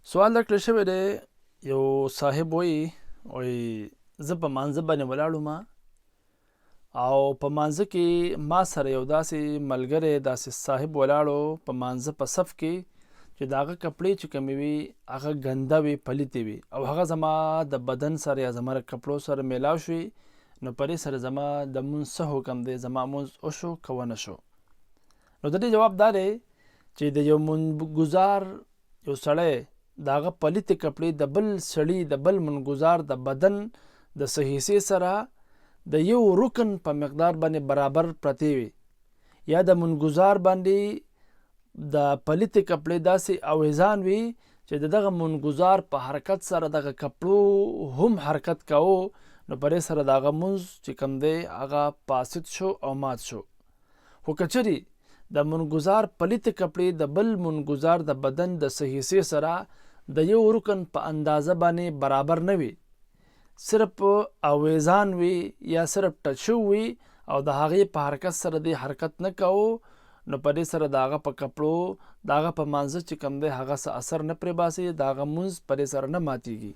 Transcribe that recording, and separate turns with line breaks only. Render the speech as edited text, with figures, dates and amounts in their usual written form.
سوال راکړل شوی دی. یو صاحب وایي زه په مانځه باندې ولاړم او په مانځه کې ما سره یو داسې ملګری داسې صاحب ولاړو په مانځه په صف کې چې د هغه کپړې چې کومې وي هغه ګنده وي، پلیتې وي او هغه زما د بدن سره یا زما د کپړو سره میلاو شوي. نو په دې سره زما د مونځ څه حکم دی؟ زما مونځ وشو که ونه شو؟ نو د دې جواب دا دی چې د یو منځګزار یو سړی د هغه پلیتې کپړې د بل سړي د بل منځګزار د بدن د څه حصې سره د یو رکن په مقدار باندې برابر پرتې وي، یا د منځګزار باندې د پلیتې کپړې داسې اویزان وي چې د دغه منځګزار په حرکت سره دغه کپړو هم حرکت کوو، نو په دې سره د هغه مونځ چې کوم دی هغه فاسد شو او مات شو. خو که چېرې د منځګزار پلیتې کپړې د بل منځګزار د بدن د څه حصې سره د یو رکن په اندازه باندې برابر نه وي، صرف اویزان وي یا صرف ټچ وي او د هغې په حرکت سره دی حرکت نه کوو، نو په دې سره د هغه په کپړو د هغه په مانځه چې کوم دی هغه څه اثر نه پرې باسي، د هغه مونځ په دې سره نه ماتیږي.